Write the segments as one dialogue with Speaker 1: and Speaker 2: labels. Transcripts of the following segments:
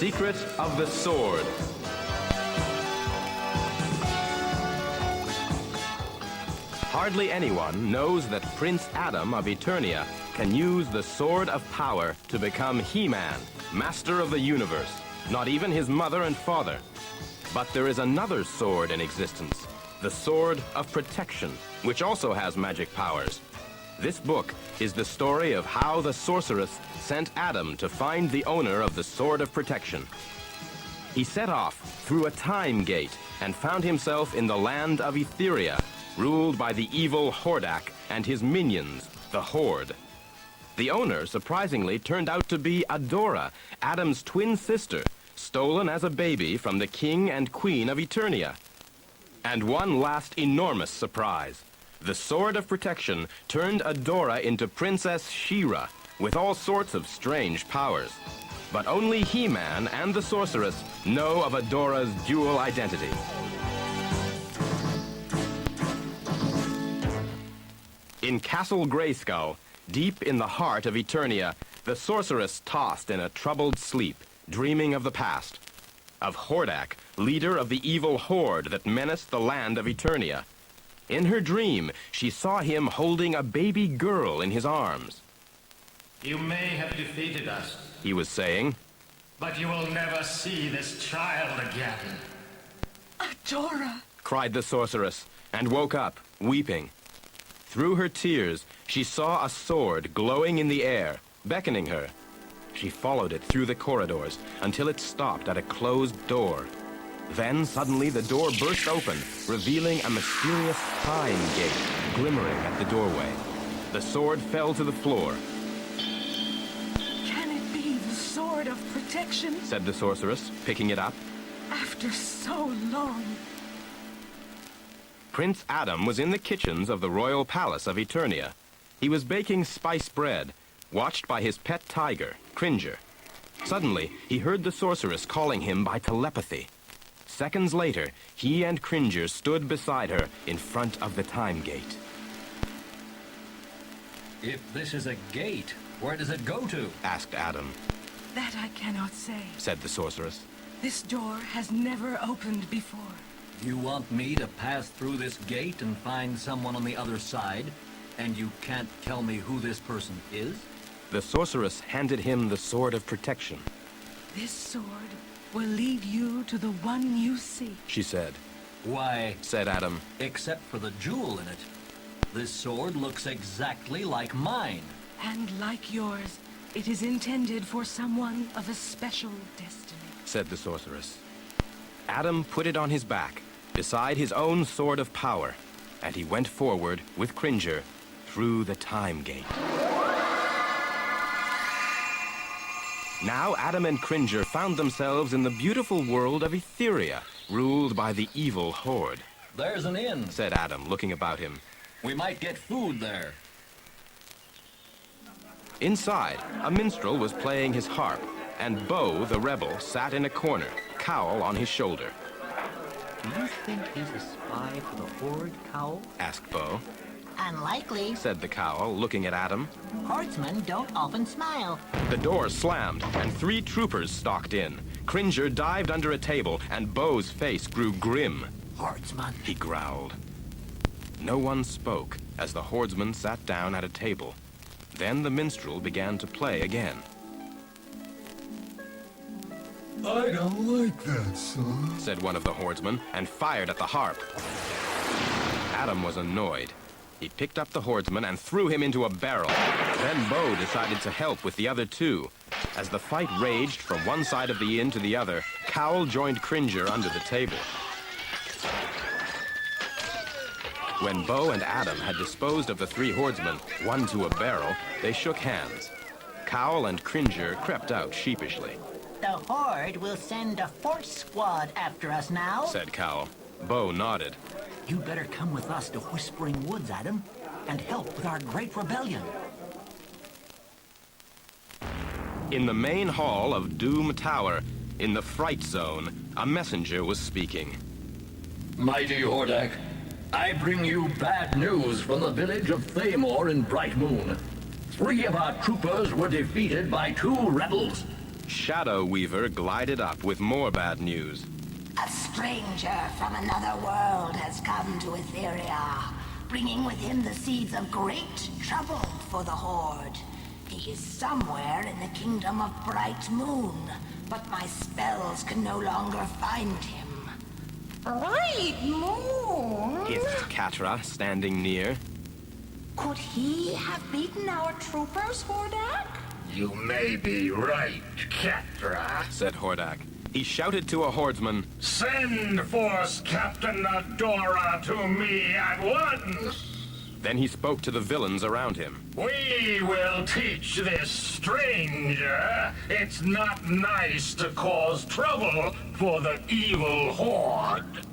Speaker 1: secret of the sword. Hardly anyone knows that Prince Adam of Eternia can use the Sword of Power to become He-Man, Master of the Universe. Not even his mother and father. But there is another sword in existence, the Sword of Protection, which also has magic powers. This book is the story of how the sorceress sent Adam to find the owner of the Sword of Protection. He set off through a time gate and found himself in the land of Etheria, ruled by the evil Hordak and his minions, the Horde. The owner, surprisingly, turned out to be Adora, Adam's twin sister, stolen as a baby from the king and queen of Eternia. And one last enormous surprise. The Sword of Protection turned Adora into Princess Shera, with all sorts of strange powers. But only He-Man and the sorceress know of Adora's dual identity. In Castle Grayskull, deep in the heart of Eternia, the sorceress tossed in a troubled sleep, dreaming of the past. Of Hordak, leader of the evil horde that menaced the land of Eternia. In her dream, she saw him holding a baby girl in his arms.
Speaker 2: You may have defeated us,
Speaker 1: He was saying,
Speaker 2: but you will never see this child again.
Speaker 3: Adora!
Speaker 1: cried the sorceress, and woke up, weeping. Through her tears, she saw a sword glowing in the air, beckoning her. She followed it through the corridors until it stopped at a closed door. Then suddenly the door burst open, revealing a mysterious time gate glimmering at the doorway. The sword fell to the floor,
Speaker 3: Can it be the Sword of Protection?
Speaker 1: said the sorceress, picking it up.
Speaker 3: After so long.
Speaker 1: Prince Adam was in the kitchens of the royal palace of Eternia. He was baking spice bread, watched by his pet tiger, Cringer. Suddenly, he heard the sorceress calling him by telepathy. Seconds later, he and Cringer stood beside her in front of the time gate.
Speaker 4: If this is a gate, where does it go to?
Speaker 1: Asked Adam,
Speaker 3: That I cannot say.
Speaker 1: said the sorceress.
Speaker 3: This door has never opened before.
Speaker 4: You want me to pass through this gate and find someone on the other side, and you can't tell me who this person is?
Speaker 1: The sorceress handed him the Sword of Protection,
Speaker 3: This sword will lead you to the one you seek.
Speaker 1: she said.
Speaker 4: Why,
Speaker 1: Said Adam,
Speaker 4: except for the jewel in it, this sword looks exactly like mine.
Speaker 3: And like yours, it is intended for someone of a special destiny.
Speaker 1: said the sorceress. Adam put it on his back, beside his own Sword of Power, and he went forward with Cringer through the time gate. Now Adam and Cringer found themselves in the beautiful world of Etheria, ruled by the evil Horde,
Speaker 4: There's an inn.
Speaker 1: said Adam, looking about him.
Speaker 4: We might get food there.
Speaker 1: Inside, a minstrel was playing his harp, and Bo, the rebel, sat in a corner, cowl on his shoulder.
Speaker 5: Do you think he's a spy for the Horde, Cowl?
Speaker 1: Asked Bo,
Speaker 6: Unlikely.
Speaker 1: said the cowl, looking at Adam.
Speaker 6: Horsemen don't often smile.
Speaker 1: The door slammed, and 3 troopers stalked in. Cringer dived under a table, and Bo's face grew grim.
Speaker 6: Horseman.
Speaker 1: He growled. No one spoke as the hordemen sat down at a table. Then the minstrel began to play again.
Speaker 7: I don't like that, son.
Speaker 1: Said one of the hordemen, and fired at the harp. Adam was annoyed. He picked up the hordeman and threw him into a barrel. Then Bo decided to help with the other 2. As the fight raged from one side of the inn to the other, Cowl joined Cringer under the table. When Bo and Adam had disposed of the 3 hordemen, one to a barrel, they shook hands. Cowl and Cringer crept out sheepishly,
Speaker 6: The Horde will send a force squad after us now.
Speaker 1: said Cowl. Bo nodded.
Speaker 5: You better come with us to Whispering Woods, Adam, and help with our great rebellion.
Speaker 1: In the main hall of Doom Tower, in the Fright Zone, a messenger was speaking.
Speaker 4: Mighty Hordak, I bring you bad news from the village of Thamor in Bright Moon. 3 of our troopers were defeated by 2 rebels.
Speaker 1: Shadow Weaver glided up with more bad news.
Speaker 8: A stranger from another world has come to Etheria, bringing with him the seeds of great trouble for the Horde. He is somewhere in the kingdom of Bright Moon, but my spells can no longer find him.
Speaker 9: Bright Moon?
Speaker 1: Hissed Catra, standing near.
Speaker 9: Could he have beaten our troopers, Hordak?
Speaker 2: You may be right, Catra.
Speaker 1: Said Hordak. He shouted to a hordeman,
Speaker 2: Send Force Captain Adora to me at once!
Speaker 1: Then he spoke to the villains around him.
Speaker 2: We will teach this stranger it's not nice to cause trouble for the evil Horde.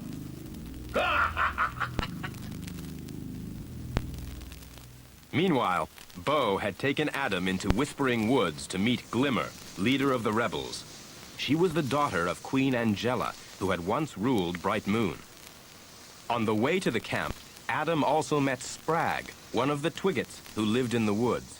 Speaker 1: Meanwhile, Bo had taken Adam into Whispering Woods to meet Glimmer, leader of the rebels. She was the daughter of Queen Angela, who had once ruled Bright Moon. On the way to the camp, Adam also met Spragg, one of the Twiggets who lived in the woods.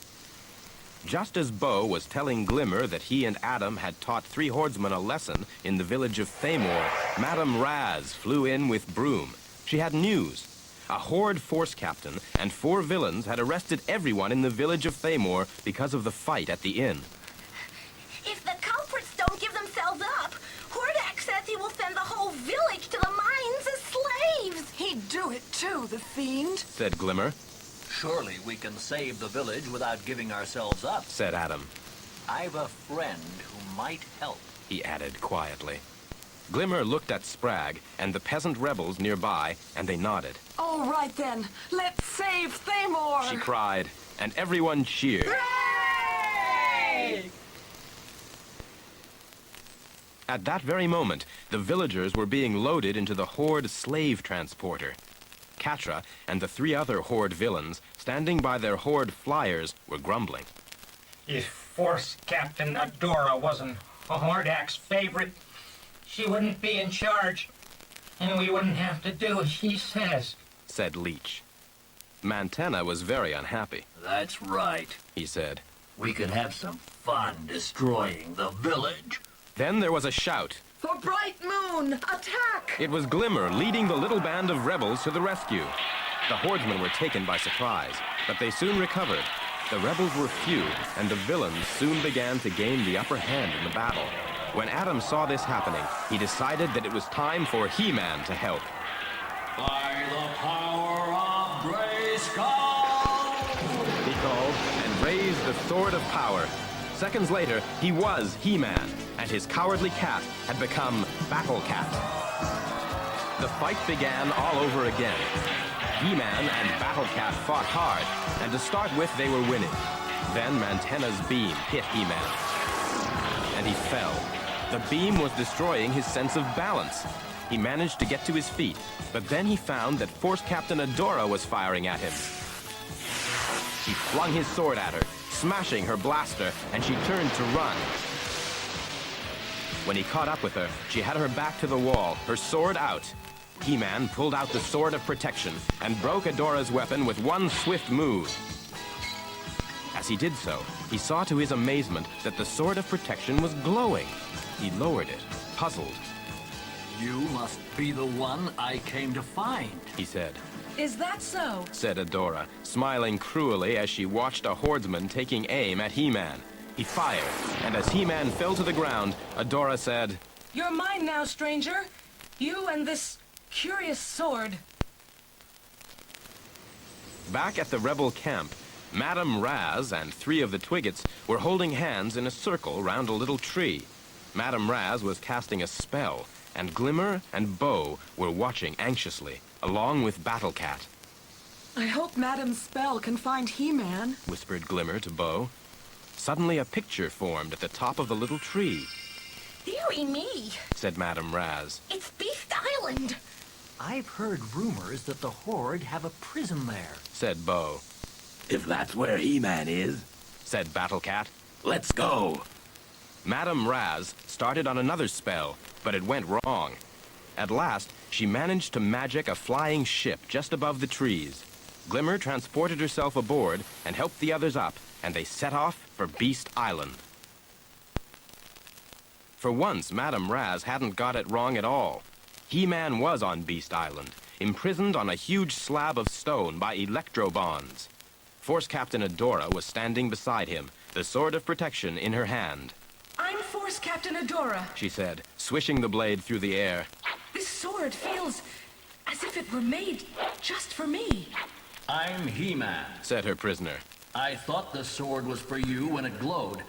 Speaker 1: Just as Bo was telling Glimmer that he and Adam had taught 3 hordemen a lesson in the village of Thamor, Madame Raz flew in with Broom. She had news. A Horde force captain and 4 villains had arrested everyone in the village of Thamor because of the fight at the inn.
Speaker 9: If the culprits don't give themselves up, Hordak says he will send the whole village to the mines as slaves.
Speaker 3: He'd do it too, the fiend.
Speaker 1: Said Glimmer.
Speaker 4: Surely we can save the village without giving ourselves up.
Speaker 1: Said Adam.
Speaker 4: I've a friend who might help.
Speaker 1: He added quietly. Glimmer looked at Spragg and the peasant rebels nearby, and they nodded.
Speaker 3: All right then, let's save Thamor!
Speaker 1: She cried, and everyone cheered.
Speaker 3: Hooray!
Speaker 1: At that very moment, the villagers were being loaded into the Horde slave transporter. Catra and the 3 other Horde villains, standing by their Horde flyers, were grumbling.
Speaker 10: If Force Captain Adora wasn't Hordak's favorite, she wouldn't be in charge, and we wouldn't have to do as she says,
Speaker 1: said Leech. Mantenna was very unhappy.
Speaker 4: That's right.
Speaker 1: He said.
Speaker 4: We could have some fun destroying the village.
Speaker 1: Then there was a shout.
Speaker 3: For Bright Moon, attack!
Speaker 1: It was Glimmer leading the little band of rebels to the rescue. The hordemen were taken by surprise, but they soon recovered. The rebels were few, and the villains soon began to gain the upper hand in the battle. When Adam saw this happening, he decided that it was time for Heman to help.
Speaker 4: By the power of Grayskull!
Speaker 1: He called and raised the Sword of Power. Seconds later, he was He-Man, and his cowardly cat had become Battle Cat. The fight began all over again. He-Man and Battle Cat fought hard, and to start with, they were winning. Then Mantenna's beam hit He-Man, and he fell. The beam was destroying his sense of balance. He managed to get to his feet, but then he found that Force Captain Adora was firing at him. He flung his sword at her, smashing her blaster, and she turned to run. When he caught up with her, she had her back to the wall, her sword out. He-Man pulled out the Sword of Protection and broke Adora's weapon with one swift move. As he did so, he saw to his amazement that the Sword of Protection was glowing. He lowered it, puzzled.
Speaker 4: You must be the one I came to find,
Speaker 1: he said.
Speaker 3: Is that so?
Speaker 1: Said Adora, smiling cruelly as she watched a hordeman taking aim at He-Man. He fired, and as He-Man fell to the ground, Adora said,
Speaker 3: You're mine now, stranger. You and this curious sword.
Speaker 1: Back at the rebel camp, Madame Raz and 3 of the Twiggets were holding hands in a circle round a little tree. Madame Raz was casting a spell, and Glimmer and Bo were watching anxiously, along with Battle Cat.
Speaker 3: I hope Madame's spell can find He-Man,
Speaker 1: whispered Glimmer to Bo. Suddenly a picture formed at the top of the little tree,
Speaker 9: Dearie me,
Speaker 1: said Madame Raz.
Speaker 9: it's Beast Island.
Speaker 5: I've heard rumors that the Horde have a prison there,
Speaker 1: said Bo.
Speaker 11: If that's where He-Man is,
Speaker 1: said Battle Cat.
Speaker 11: let's go.
Speaker 1: Madame Raz started on another spell, but it went wrong. At last, she managed to magic a flying ship just above the trees. Glimmer transported herself aboard and helped the others up, and they set off for Beast Island. For once, Madame Raz hadn't got it wrong at all. He-Man was on Beast Island, imprisoned on a huge slab of stone by electro-bonds. Force Captain Adora was standing beside him, the sword of protection in her hand.
Speaker 3: I'm Force Captain Adora.
Speaker 1: She said, swishing the blade through the air.
Speaker 3: This sword feels as if it were made just for me.
Speaker 4: I'm He-Man,
Speaker 1: said her prisoner.
Speaker 4: I thought the sword was for you when it glowed,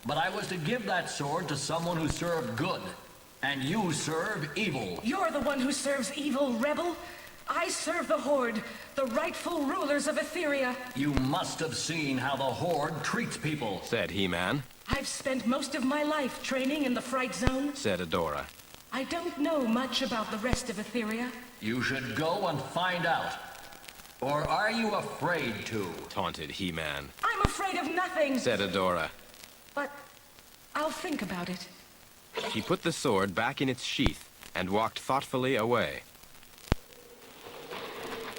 Speaker 4: but I was to give that sword to someone who served good, and you serve evil.
Speaker 3: You're the one who serves evil, rebel. I serve the Horde, the rightful rulers of Etheria.
Speaker 4: You must have seen how the Horde treats people,
Speaker 1: said He-Man.
Speaker 3: I've spent most of my life training in the Fright Zone,
Speaker 1: said Adora.
Speaker 3: I don't know much about the rest of Etheria.
Speaker 4: You should go and find out. Or are you afraid to?
Speaker 1: Taunted He-Man.
Speaker 3: I'm afraid of nothing,
Speaker 1: said Adora.
Speaker 3: But I'll think about it.
Speaker 1: She put the sword back in its sheath and walked thoughtfully away.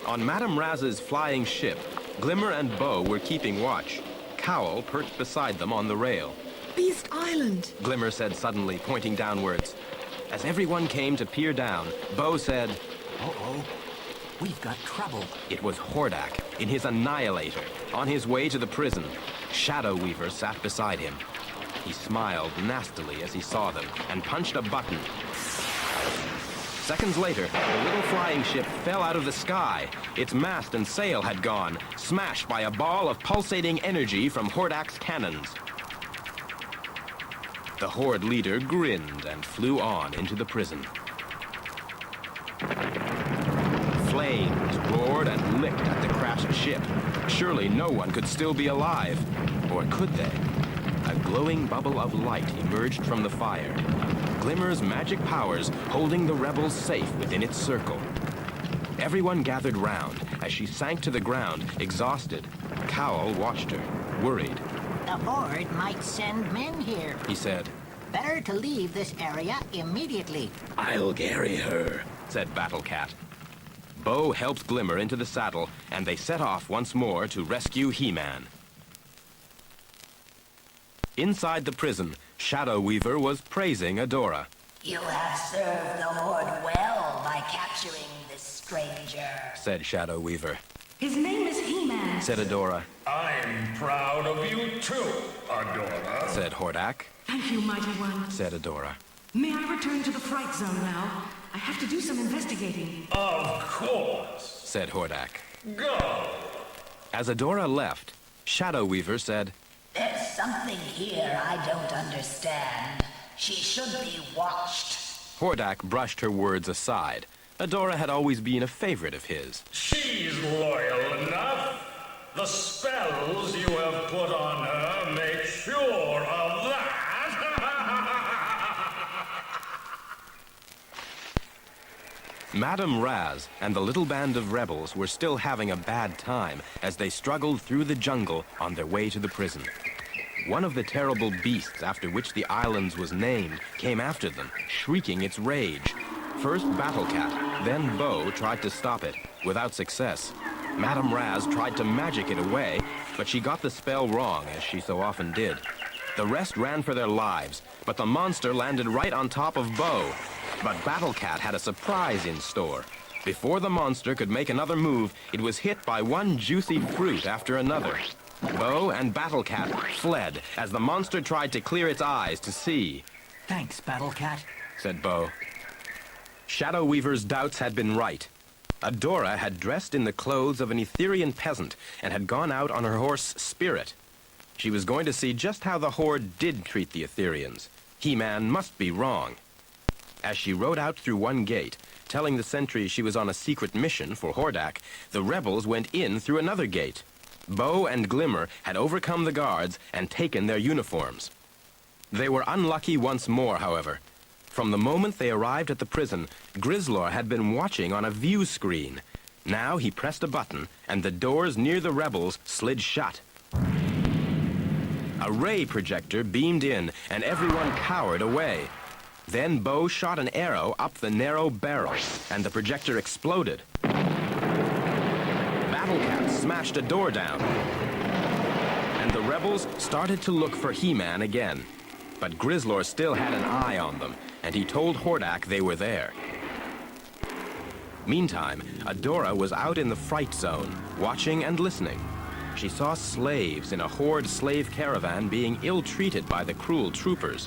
Speaker 1: On Madame Raz's flying ship, Glimmer and Bo were keeping watch. Cowl perched beside them on the rail.
Speaker 3: Beast Island,
Speaker 1: Glimmer said suddenly, pointing downwards. As everyone came to peer down, Bo said,
Speaker 5: Uh-oh. We've got trouble.
Speaker 1: It was Hordak, in his Annihilator, on his way to the prison. Shadow Weaver sat beside him. He smiled nastily as he saw them, and punched a button. Seconds later, the little flying ship fell out of the sky. Its mast and sail had gone, smashed by a ball of pulsating energy from Hordak's cannons. The Horde leader grinned and flew on into the prison. Flames roared and licked at the crashed ship. Surely no one could still be alive. Or could they? A glowing bubble of light emerged from the fire. Glimmer's magic powers holding the rebels safe within its circle. Everyone gathered round as she sank to the ground, exhausted. Cowl watched her, worried.
Speaker 6: The Horde might send men here.
Speaker 1: He said.
Speaker 6: Better to leave this area immediately.
Speaker 11: I'll carry her,
Speaker 1: said Battle Cat. Bo helped Glimmer into the saddle, and they set off once more to rescue He-Man. Inside the prison, Shadow Weaver was praising Adora.
Speaker 8: You have served the Horde well by capturing this stranger,
Speaker 1: said Shadow Weaver.
Speaker 3: His name is He-Man,
Speaker 1: said Adora.
Speaker 2: I'm proud of you too, Adora,
Speaker 1: said Hordak.
Speaker 3: Thank you, Mighty One,
Speaker 1: said Adora.
Speaker 3: May I return to the Fright Zone now? I have to do some investigating.
Speaker 2: Of course,
Speaker 1: said Hordak.
Speaker 2: Go.
Speaker 1: As Adora left, Shadow Weaver said,
Speaker 8: There's something here I don't understand. She should be watched.
Speaker 1: Hordak brushed her words aside. Adora had always been a favorite of his.
Speaker 2: She's loyal enough. The spells you have put on her make sure of that.
Speaker 1: Madame Raz and the little band of rebels were still having a bad time as they struggled through the jungle on their way to the prison. One of the terrible beasts after which the islands was named came after them, shrieking its rage. First Battle Cat, then Bo tried to stop it, without success. Madame Raz tried to magic it away, but she got the spell wrong, as she so often did. The rest ran for their lives, but the monster landed right on top of Bo. But Battle Cat had a surprise in store. Before the monster could make another move, it was hit by one juicy fruit after another. Bo and Battle Cat fled as the monster tried to clear its eyes to see.
Speaker 5: Thanks, Battle Cat,
Speaker 1: said Bo. Shadow Weaver's doubts had been right. Adora had dressed in the clothes of an Etherian peasant and had gone out on her horse Spirit. She was going to see just how the Horde did treat the Etherians. He-Man must be wrong. As she rode out through one gate, telling the sentries she was on a secret mission for Hordak, the rebels went in through another gate. Bo and Glimmer had overcome the guards and taken their uniforms. They were unlucky once more, however. From the moment they arrived at the prison, Grizzlor had been watching on a view screen. Now he pressed a button, and the doors near the rebels slid shut. A ray projector beamed in, and everyone cowered away. Then Bo shot an arrow up the narrow barrel, and the projector exploded. Battle Cat smashed a door down, and the rebels started to look for He-Man again. But Grizzlor still had an eye on them, and he told Hordak they were there. Meantime, Adora was out in the fright zone, watching and listening. She saw slaves in a Horde slave caravan being ill-treated by the cruel troopers.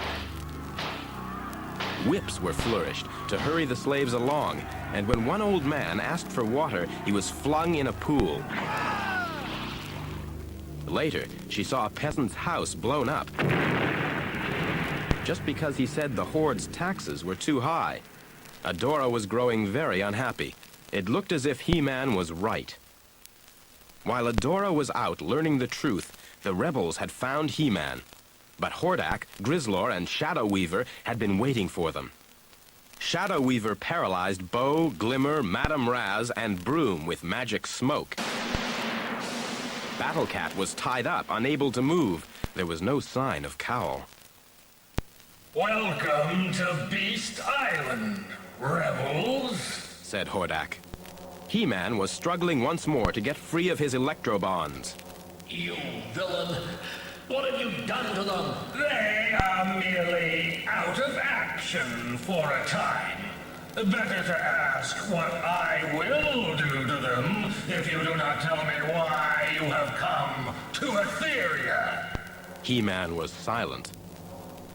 Speaker 1: Whips were flourished to hurry the slaves along, and when one old man asked for water, he was flung in a pool. Later, she saw a peasant's house blown up, just because he said the Horde's taxes were too high. Adora was growing very unhappy. It looked as if He-Man was right. While Adora was out learning the truth, the rebels had found He-Man. But Hordak, Grizzlor, and Shadow Weaver had been waiting for them. Shadow Weaver paralyzed Bo, Glimmer, Madame Raz, and Broom with magic smoke. Battle Cat was tied up, unable to move. There was no sign of Cowl.
Speaker 2: Welcome to Beast Island, rebels,
Speaker 1: said Hordak. He-Man was struggling once more to get free of his electro-bonds.
Speaker 4: You villain! What have you done to them?
Speaker 2: They are merely out of action for a time. Better to ask what I will do to them if you do not tell me why you have come to Etheria.
Speaker 1: He-Man was silent.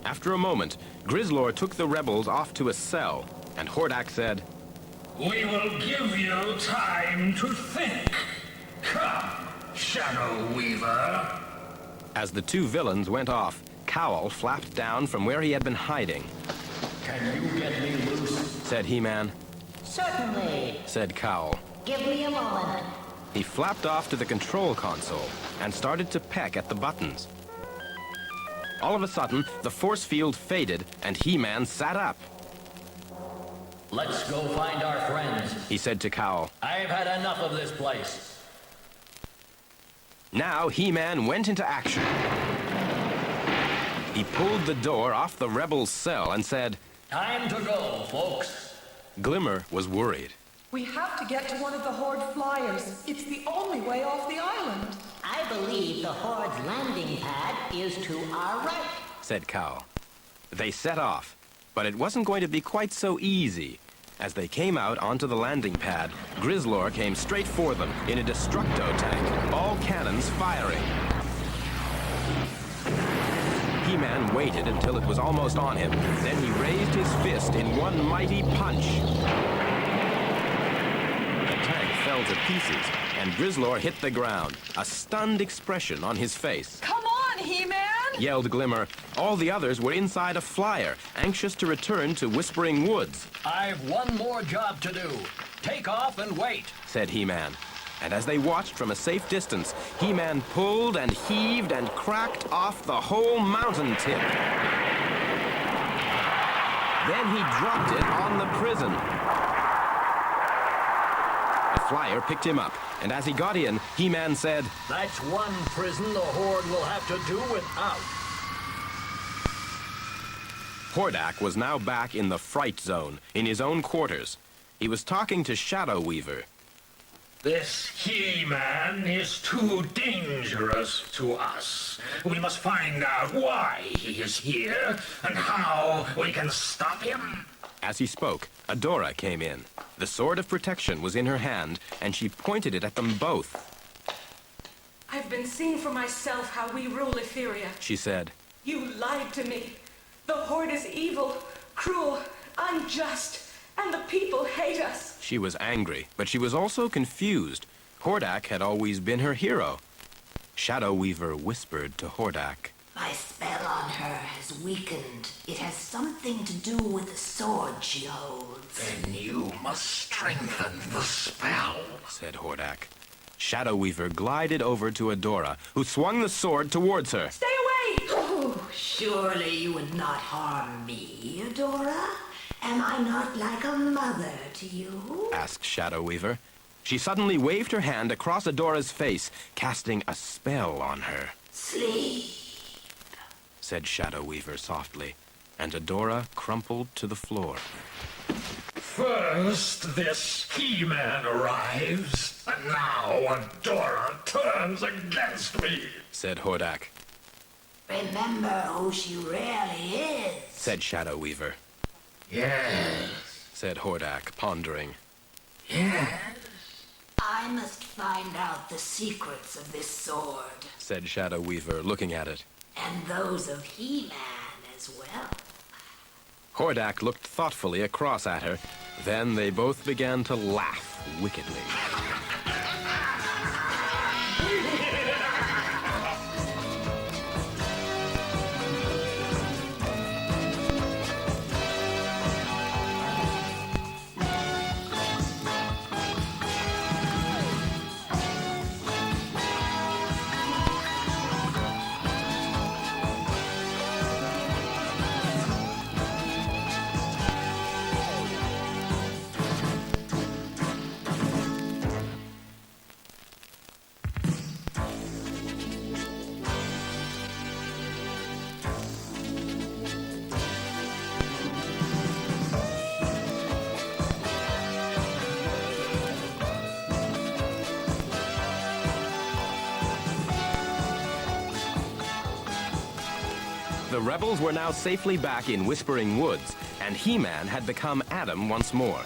Speaker 1: After a moment, Grizzlor took the rebels off to a cell, and Hordak said,
Speaker 2: We will give you time to think. Come, Shadow Weaver.
Speaker 1: As the two villains went off, Cowl flapped down from where he had been hiding.
Speaker 4: Can you get me loose?
Speaker 1: Said He-Man.
Speaker 6: Certainly.
Speaker 1: Said Cowl.
Speaker 6: Give me a moment.
Speaker 1: He flapped off to the control console and started to peck at the buttons. All of a sudden, the force field faded and He-Man sat up.
Speaker 4: Let's go find our friends,
Speaker 1: he said to Cowl.
Speaker 4: I've had enough of this place.
Speaker 1: Now He-Man went into action. He pulled the door off the rebels' cell and said,
Speaker 4: Time to go, folks.
Speaker 1: Glimmer was worried.
Speaker 3: We have to get to one of the Horde flyers. It's the only way off the island.
Speaker 6: I believe the Horde's landing pad is to our right,
Speaker 1: said Cowl. They set off, but it wasn't going to be quite so easy. As they came out onto the landing pad, Grizzlor came straight for them in a Destructo tank, all cannons firing. He-Man waited until it was almost on him. Then he raised his fist in one mighty punch. The tank fell to pieces, and Grizzlor hit the ground, a stunned expression on his face.
Speaker 3: Come on, He-Man!
Speaker 1: Yelled Glimmer. All the others were inside a flyer, anxious to return to Whispering Woods.
Speaker 4: I've one more job to do. Take off and wait, said
Speaker 1: He-Man. And as they watched from a safe distance, He-Man pulled and heaved and cracked off the whole mountain tip. Then he dropped it on the prison. A flyer picked him up, and as he got in, He-Man said,
Speaker 4: That's one prison the Horde will have to do without.
Speaker 1: Hordak was now back in the fright zone, in his own quarters. He was talking to Shadow Weaver.
Speaker 2: This He-Man is too dangerous to us. We must find out why he is here and how we can stop him.
Speaker 1: As he spoke, Adora came in. The sword of protection was in her hand, and she pointed it at them both.
Speaker 3: I've been seeing for myself how we rule Etheria.
Speaker 1: She said,
Speaker 3: You lied to me. The Horde is evil, cruel, unjust, and the people hate us.
Speaker 1: She was angry, but she was also confused. Hordak had always been her hero. Shadow Weaver whispered to Hordak.
Speaker 8: My spell on her has weakened. It has something to do with the sword she holds.
Speaker 2: Then you must strengthen the spell,
Speaker 1: said Hordak. Shadow Weaver glided over to Adora, who swung the sword towards her.
Speaker 3: Stay away!
Speaker 8: Oh, surely you would not harm me, Adora? Am I not like a mother to you?
Speaker 1: Asked Shadow Weaver. She suddenly waved her hand across Adora's face, casting a spell on her.
Speaker 8: Sleep,
Speaker 1: said Shadow Weaver softly, and Adora crumpled to the floor.
Speaker 2: First, this He-Man arrives, and now Adora turns against me,
Speaker 1: said Hordak.
Speaker 8: Remember who she really is,
Speaker 1: said Shadow Weaver.
Speaker 2: Yes.
Speaker 1: Said Hordak, pondering.
Speaker 2: Yes.
Speaker 8: I must find out the secrets of this sword,
Speaker 1: Said Shadow Weaver, looking at it.
Speaker 8: and those of He-Man as well.
Speaker 1: Hordak looked thoughtfully across at her. Then they both began to laugh wickedly. The rebels were now safely back in Whispering Woods, and He-Man had become Adam once more.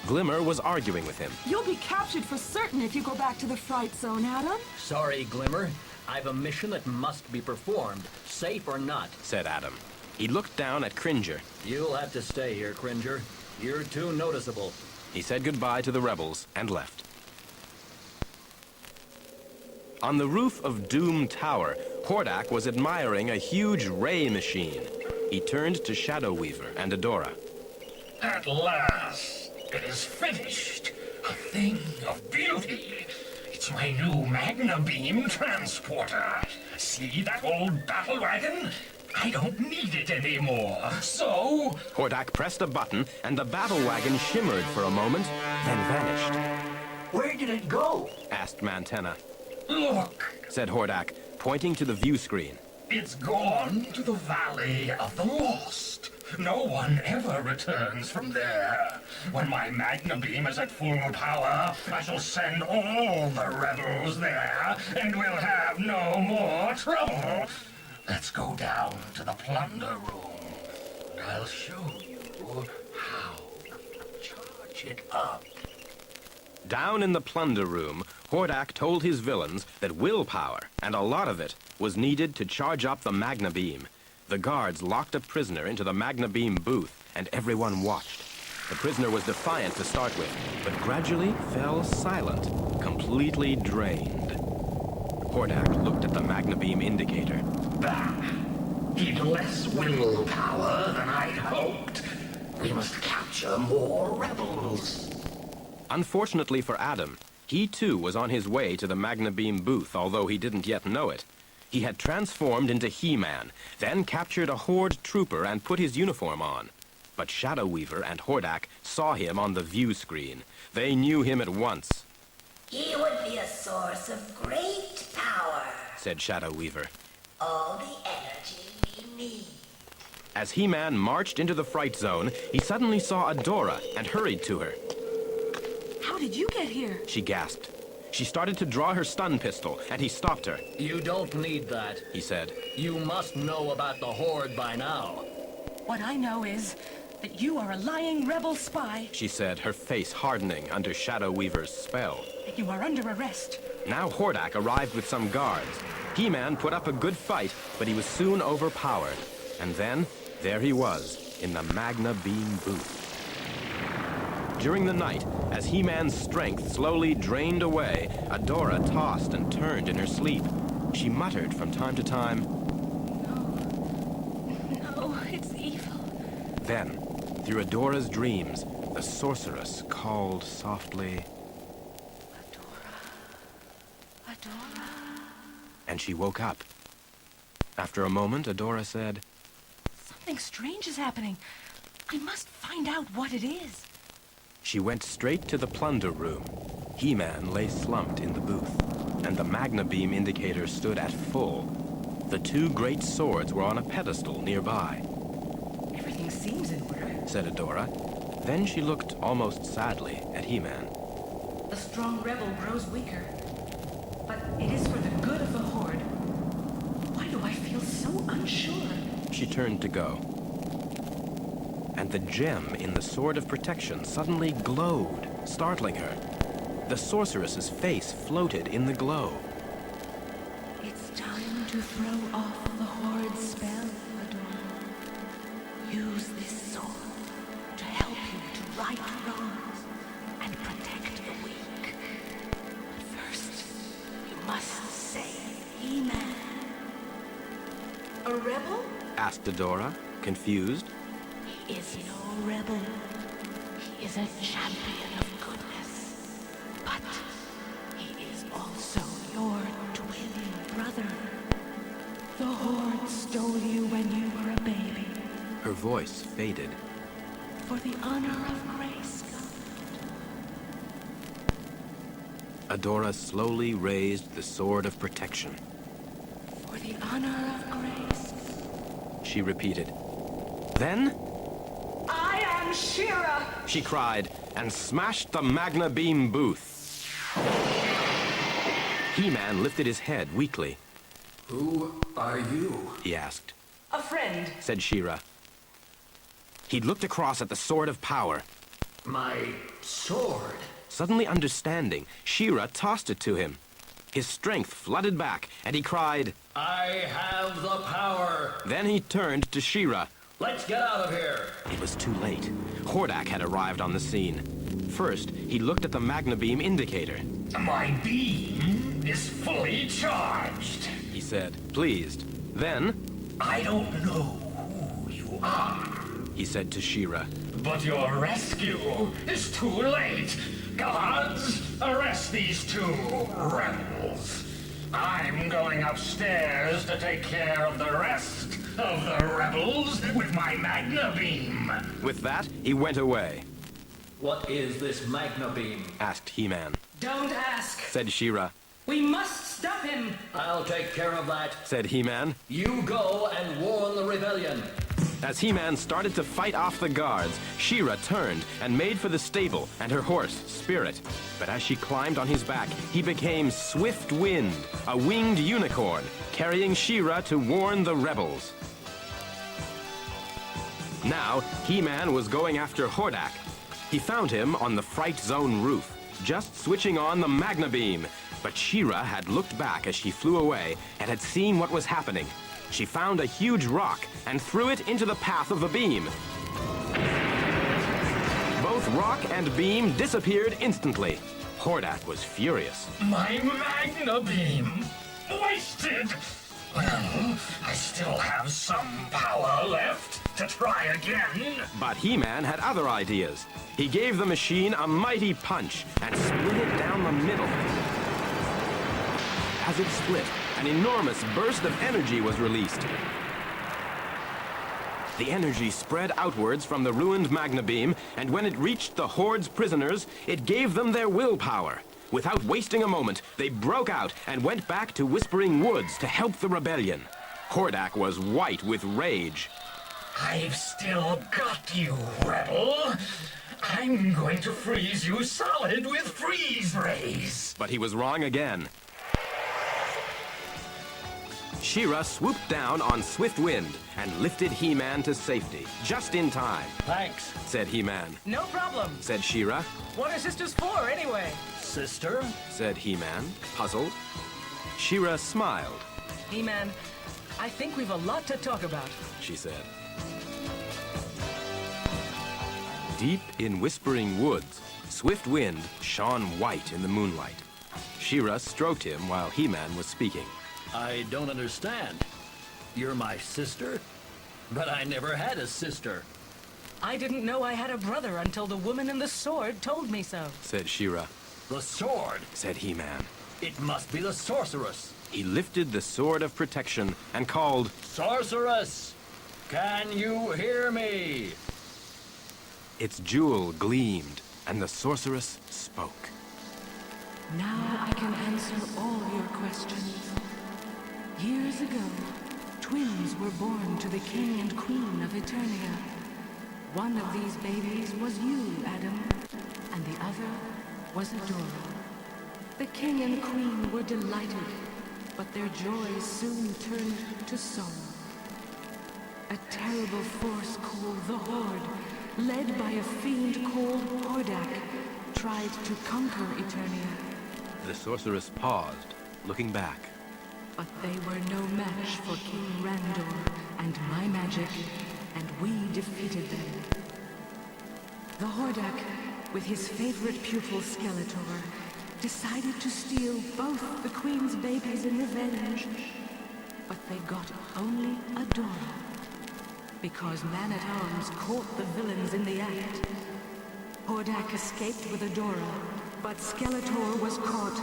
Speaker 1: Glimmer was arguing with him.
Speaker 3: You'll be captured for certain if you go back to the Fright Zone, Adam.
Speaker 4: Sorry, Glimmer. I've a mission that must be performed, safe or not,
Speaker 1: said Adam. He looked down at Cringer.
Speaker 4: You'll have to stay here, Cringer. You're too noticeable.
Speaker 1: He said goodbye to the rebels and left. On the roof of Doom Tower, Hordak was admiring a huge ray machine. He turned to Shadow Weaver and Adora.
Speaker 2: At last, it is finished. A thing of beauty. It's my new Magna Beam transporter. See that old battle wagon? I don't need it anymore, so...
Speaker 1: Hordak pressed a button, and the battle wagon shimmered for a moment, then vanished.
Speaker 5: Where did it go?
Speaker 1: Asked Mantenna.
Speaker 2: Look,
Speaker 1: said Hordak, pointing to the view screen.
Speaker 2: it's gone to the Valley of the Lost. No one ever returns from there. When my Magna Beam is at full power, I shall send all the rebels there, and we'll have no more trouble. Let's go down to the plunder room, and I'll show you how to charge it up.
Speaker 1: Down in the plunder room, Hordak told his villains that willpower, and a lot of it, was needed to charge up the Magna Beam. The guards locked a prisoner into the Magna Beam booth, and everyone watched. The prisoner was defiant to start with, but gradually fell silent, completely drained. Hordak looked at the Magna Beam indicator.
Speaker 2: Bah! He'd less willpower than I'd hoped. We must capture more rebels.
Speaker 1: Unfortunately for Adam, he too was on his way to the Magna Beam booth, although he didn't yet know it. He had transformed into He-Man, then captured a Horde trooper and put his uniform on. But Shadow Weaver and Hordak saw him on the view screen. They knew him at once.
Speaker 8: He would be a source of great power.
Speaker 1: Said Shadow Weaver.
Speaker 8: All the energy we need.
Speaker 1: As He-Man marched into the Fright Zone, he suddenly saw Adora and hurried to her.
Speaker 3: How did you get here?
Speaker 1: She gasped. She started to draw her stun pistol, and he stopped her.
Speaker 4: You don't need that,
Speaker 1: he said.
Speaker 4: You must know about the Horde by now.
Speaker 3: What I know is that you are a lying rebel spy.
Speaker 1: She said, her face hardening under Shadow Weaver's spell.
Speaker 3: You are under arrest.
Speaker 1: Now Hordak arrived with some guards. He-Man put up a good fight, but he was soon overpowered. And then, there he was, in the Magna Beam booth. During the night, as He-Man's strength slowly drained away, Adora tossed and turned in her sleep. She muttered from time to time,
Speaker 3: No, it's evil.
Speaker 1: Then, through Adora's dreams, the sorceress called softly,
Speaker 3: Adora.
Speaker 1: And she woke up. After a moment, Adora said,
Speaker 3: Something strange is happening. I must find out what it is.
Speaker 1: She went straight to the plunder room. He-Man lay slumped in the booth, and the Magna Beam indicator stood at full. The two great swords were on a pedestal nearby.
Speaker 3: Everything seems in order,
Speaker 1: said Adora. Then she looked almost sadly at He-Man.
Speaker 3: The strong rebel grows weaker, but it is for the good of the Horde. Why do I feel so so unsure.
Speaker 1: She turned to go. And the gem in the Sword of Protection suddenly glowed, startling her. The sorceress's face floated in the glow.
Speaker 3: It's time to throw off the Horde spell, Adora. Use this sword to help you to right wrongs and protect the weak. But first, you must save Heman. A rebel?
Speaker 1: Asked Adora, confused.
Speaker 3: He is no rebel. He is a champion of goodness. But he is also your twin brother. The Horde stole you when you were a baby.
Speaker 1: Her voice faded.
Speaker 3: For the honor of grace.
Speaker 1: Adora slowly raised the Sword of Protection.
Speaker 3: For the honor of grace.
Speaker 1: She repeated. Then,
Speaker 3: I am Shera!
Speaker 1: she cried, and smashed the Magna Beam booth. He-Man lifted his head weakly.
Speaker 4: Who are you?
Speaker 1: He asked.
Speaker 3: A friend.
Speaker 1: Said Shera. He looked across at the Sword of Power.
Speaker 4: My sword?
Speaker 1: Suddenly understanding, Shera tossed it to him. His strength flooded back, and he cried,
Speaker 4: I have the power!
Speaker 1: Then he turned to Shera.
Speaker 4: Let's get out of here!
Speaker 1: It was too late. Hordak had arrived on the scene. First, he looked at the Magna Beam indicator.
Speaker 2: My beam is fully charged,
Speaker 1: He said, pleased. Then,
Speaker 2: I don't know who you are,
Speaker 1: he said to Shera.
Speaker 2: but your rescue is too late. Guards, arrest these two rebels. I'm going upstairs to take care of the rest of the rebels with my Magna Beam.
Speaker 1: With that, he went away.
Speaker 4: What is this Magna Beam?
Speaker 1: Asked He-Man.
Speaker 3: Don't ask.
Speaker 1: Said Shera.
Speaker 3: We must stop him.
Speaker 4: I'll take care of that.
Speaker 1: Said He-Man.
Speaker 4: You go and warn the rebellion.
Speaker 1: As He-Man started to fight off the guards, Shera turned and made for the stable and her horse, Spirit. But as she climbed on his back, he became Swift Wind, a winged unicorn, carrying Shera to warn the rebels. Now, He-Man was going after Hordak. He found him on the Fright Zone roof, just switching on the Magna Beam. But Shera had looked back as she flew away and had seen what was happening. She found a huge rock and threw it into the path of the beam. Both rock and beam disappeared instantly. Hordak was furious.
Speaker 2: My Magna Beam! Wasted! Well, I still have some power left to try again.
Speaker 1: But He-Man had other ideas. He gave the machine a mighty punch and split it down the middle. As it split, an enormous burst of energy was released. The energy spread outwards from the ruined Magna Beam, and when it reached the Horde's prisoners, it gave them their willpower. Without wasting a moment, they broke out and went back to Whispering Woods to help the rebellion. Hordak was white with rage.
Speaker 2: I've still got you, rebel. I'm going to freeze you solid with freeze rays.
Speaker 1: But he was wrong again. Shera swooped down on Swift Wind and lifted He-Man to safety, just in time.
Speaker 4: Thanks.
Speaker 1: Said He-Man.
Speaker 10: No problem.
Speaker 1: Said Shera.
Speaker 10: What are sisters for, anyway?
Speaker 4: Sister?
Speaker 1: Said He-Man, puzzled. Shera smiled.
Speaker 10: He-Man, I think we've a lot to talk about.
Speaker 1: She said. Deep in Whispering Woods, Swift Wind shone white in the moonlight. Shera stroked him while He-Man was speaking.
Speaker 4: I don't understand. You're my sister? But I never had a sister.
Speaker 10: I didn't know I had a brother until the woman in the sword told me so.
Speaker 1: Said Shera.
Speaker 4: The sword?
Speaker 1: Said He-Man.
Speaker 4: It must be the sorceress.
Speaker 1: He lifted the Sword of Protection and called,
Speaker 4: Sorceress! Can you hear me?
Speaker 1: Its jewel gleamed, and the sorceress spoke.
Speaker 3: Now I can answer all your questions. Years ago, twins were born to the king and queen of Eternia. One of these babies was you, Adam, and the other was Adora. The king and queen were delighted, but their joy soon turned to sorrow. a terrible force called the Horde, led by a fiend called Hordak, tried to conquer Eternia.
Speaker 1: The sorceress paused, looking back.
Speaker 3: But they were no match for King Randor and my magic, and we defeated them. The Hordak, with his favorite pupil Skeletor, decided to steal both the Queen's babies in revenge. But they got only Adora, because Man-at-Arms caught the villains in the act. Hordak escaped with Adora, but Skeletor was caught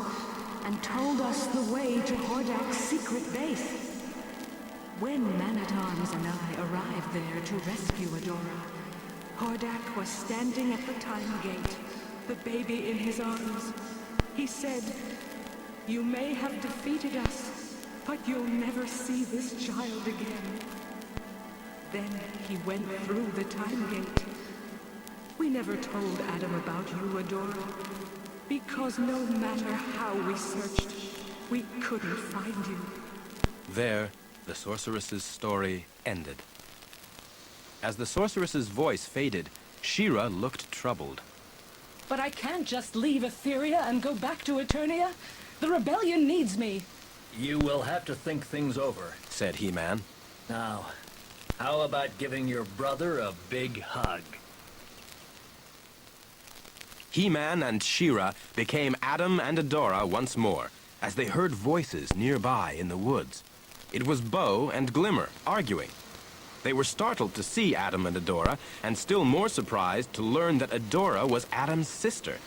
Speaker 3: and told us the way to Hordak's secret base. When Man-at-Arms and I arrived there to rescue Adora, Hordak was standing at the time gate, the baby in his arms. He said, "You may have defeated us, but you'll never see this child again." Then he went through the time gate. We never told Adam about you, Adora, because no matter how we searched, we couldn't find you.
Speaker 1: There, the sorceress's story ended. As the sorceress's voice faded, Shera looked troubled.
Speaker 3: But I can't just leave Etheria and go back to Eternia. The rebellion needs me.
Speaker 4: You will have to think things over,
Speaker 1: said Heman.
Speaker 4: Now, how about giving your brother a big hug?
Speaker 1: Heman and Shera became Adam and Adora once more, as they heard voices nearby in the woods. It was Bo and Glimmer arguing. They were startled to see Adam and Adora, and still more surprised to learn that Adora was Adam's sister.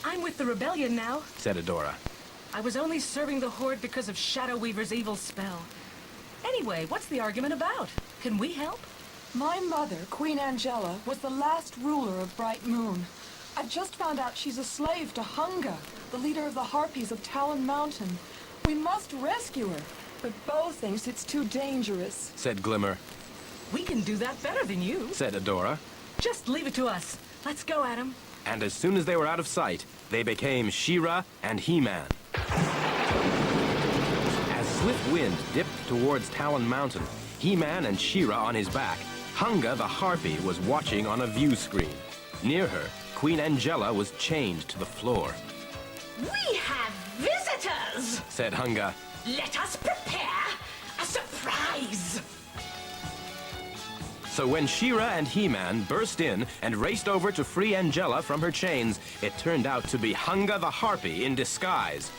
Speaker 3: I'm with the rebellion now,
Speaker 1: said Adora.
Speaker 3: I was only serving the Horde because of Shadow Weaver's evil spell. Anyway, what's the argument about? Can we help?
Speaker 12: My mother, Queen Angela, was the last ruler of Bright Moon. I've just found out she's a slave to Hunga, the leader of the Harpies of Talon Mountain. We must rescue her, but Bo thinks it's too dangerous,
Speaker 1: said Glimmer.
Speaker 3: We can do that better than you,
Speaker 1: said Adora.
Speaker 3: Just leave it to us. Let's go, Adam.
Speaker 1: And as soon as they were out of sight, they became Shera and Heman. As swift wind dipped towards Talon Mountain, Heman and Shera on his back, Hunga the Harpy was watching on a view screen. Near her, Queen Angela was chained to the floor.
Speaker 9: We have visitors,
Speaker 1: said Hunga.
Speaker 9: Let us prepare a surprise.
Speaker 1: So when Shera and Heman burst in and raced over to free Angela from her chains, it turned out to be Hunga the Harpy in disguise.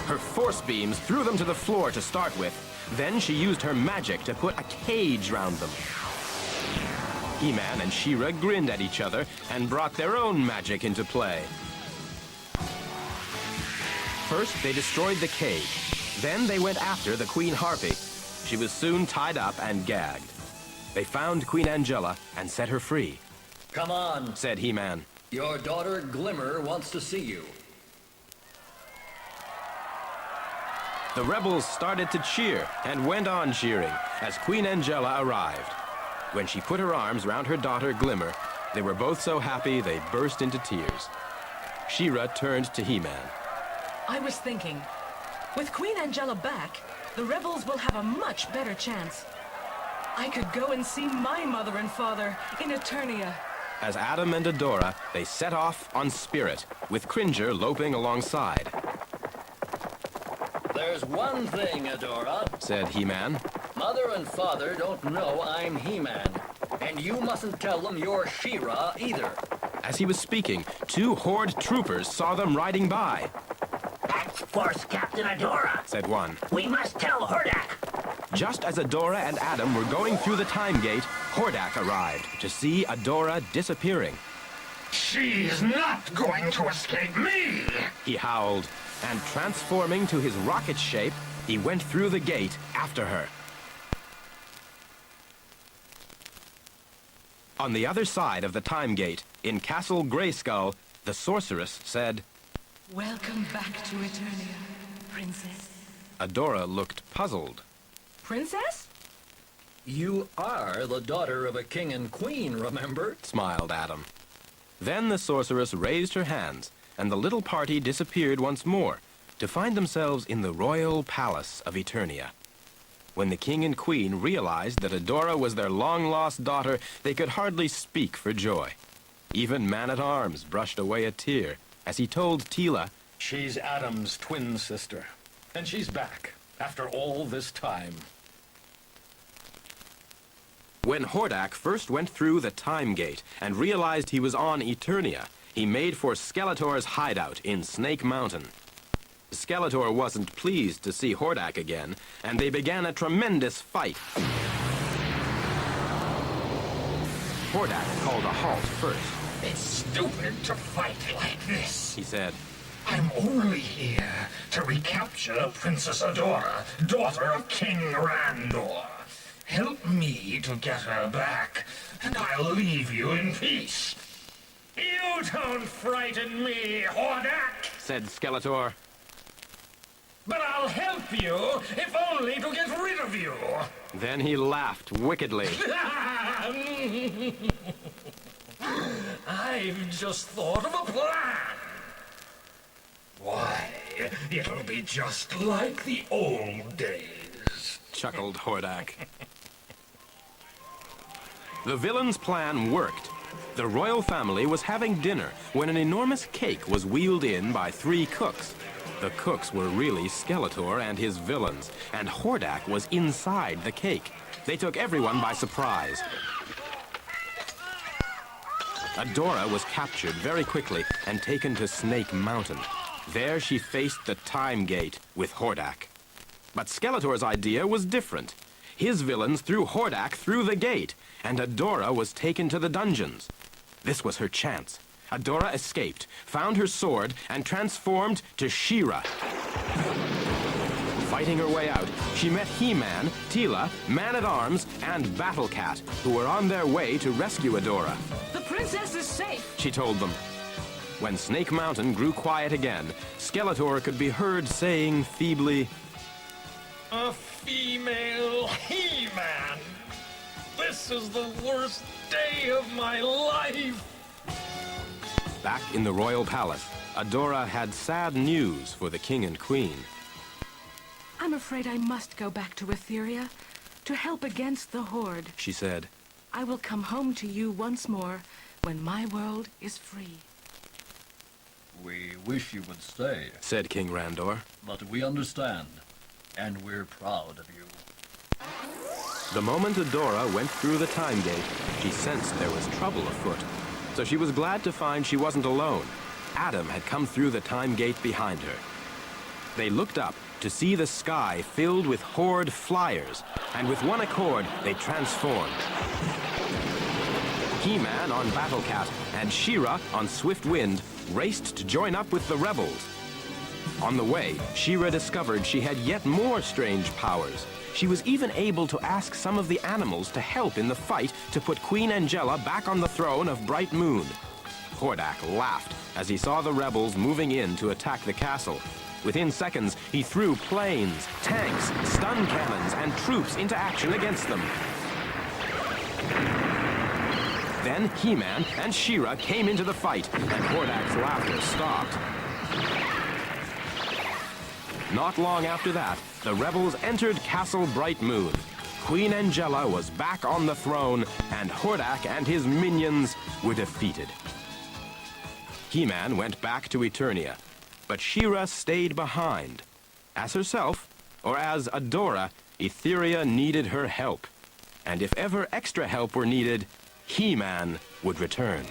Speaker 1: Her force beams threw them to the floor to start with. Then she used her magic to put a cage round them. Heman and Shera grinned at each other and brought their own magic into play. First, they destroyed the cage. Then they went after the Queen Harpy. She was soon tied up and gagged. They found Queen Angela and set her free.
Speaker 4: Come on,
Speaker 1: said Heman.
Speaker 4: Your daughter Glimmer wants to see you.
Speaker 1: The rebels started to cheer and went on cheering as Queen Angela arrived. When she put her arms round her daughter Glimmer, they were both so happy they burst into tears. Shera turned to Heman.
Speaker 3: I was thinking, with Queen Angela back, the rebels will have a much better chance. I could go and see my mother and father in Eternia.
Speaker 1: As Adam and Adora, they set off on Spirit, with Cringer loping alongside.
Speaker 4: There's one thing, Adora,
Speaker 1: said Heman.
Speaker 4: Mother and father don't know I'm Heman, and you mustn't tell them you're Shera either.
Speaker 1: As he was speaking, two Horde troopers saw them riding by.
Speaker 6: That's Force Captain Adora,
Speaker 1: said one.
Speaker 6: We must tell Hordak.
Speaker 1: Just as Adora and Adam were going through the time gate, Hordak arrived to see Adora disappearing.
Speaker 2: She's not going to escape me!
Speaker 1: He howled, and transforming to his rocket shape, he went through the gate after her. On the other side of the time gate, in Castle Grayskull, the sorceress said,
Speaker 3: Welcome back to Eternia, Princess.
Speaker 1: Adora looked puzzled.
Speaker 3: Princess?
Speaker 4: You are the daughter of a king and queen, remember?
Speaker 1: Smiled Adam. Then the sorceress raised her hands, and the little party disappeared once more, to find themselves in the royal palace of Eternia. When the king and queen realized that Adora was their long-lost daughter, they could hardly speak for joy. Even Man-at-Arms brushed away a tear as he told Tila,
Speaker 4: She's Adam's twin sister, and she's back after all this time.
Speaker 1: When Hordak first went through the Time Gate and realized he was on Eternia, he made for Skeletor's hideout in Snake Mountain. Skeletor wasn't pleased to see Hordak again, and they began a tremendous fight. Hordak called a halt first.
Speaker 2: It's stupid to fight like this,
Speaker 1: He said,
Speaker 2: I'm only here to recapture Princess Adora, daughter of King Randor. Help me to get her back, and I'll leave you in peace. You don't frighten me, Hordak,
Speaker 1: said Skeletor.
Speaker 2: but I'll help you, if only to get rid of you.
Speaker 1: Then he laughed wickedly.
Speaker 2: I've just thought of a plan. Why, it'll be just like the old days,
Speaker 1: chuckled Hordak. The villain's plan worked. The royal family was having dinner when an enormous cake was wheeled in by 3 cooks. The cooks were really Skeletor and his villains, and Hordak was inside the cake. They took everyone by surprise. Adora was captured very quickly and taken to Snake Mountain. There she faced the Time Gate with Hordak. But Skeletor's idea was different. His villains threw Hordak through the gate, and Adora was taken to the dungeons. This was her chance. Adora escaped, found her sword, and transformed to Shera. Fighting her way out, she met Heman, Tila, Man-at-Arms, and Battle Cat, who were on their way to rescue Adora.
Speaker 12: The princess is safe,
Speaker 1: She told them. When Snake Mountain grew quiet again, Skeletor could be heard saying feebly,
Speaker 2: A female He-Man. This is the worst day of my life.
Speaker 1: Back in the royal palace, Adora had sad news for the king and queen.
Speaker 3: I'm afraid I must go back to Etheria to help against the Horde.
Speaker 1: She said,
Speaker 3: I will come home to you once more when my world is free.
Speaker 4: We wish you would stay,
Speaker 1: said King Randor.
Speaker 4: but we understand, and we're proud of you.
Speaker 1: The moment Adora went through the Time Gate, she sensed there was trouble afoot. So she was glad to find she wasn't alone. Adam had come through the Time Gate behind her. They looked up to see the sky filled with Horde flyers, and with one accord, they transformed. He-Man on Battle Cat and Shera on Swift Wind raced to join up with the rebels. On the way, Shera discovered she had yet more strange powers. She was even able to ask some of the animals to help in the fight to put Queen Angela back on the throne of Bright Moon. Hordak laughed as he saw the rebels moving in to attack the castle. Within seconds, he threw planes, tanks, stun cannons, and troops into action against them. Then He-Man and Shera came into the fight, and Hordak's laughter stopped. Not long after that, the rebels entered Castle Bright Moon. Queen Angela was back on the throne, and Hordak and his minions were defeated. He-Man went back to Eternia, but Shera stayed behind. As herself, or as Adora, Etheria needed her help. And if ever extra help were needed, He-Man would return.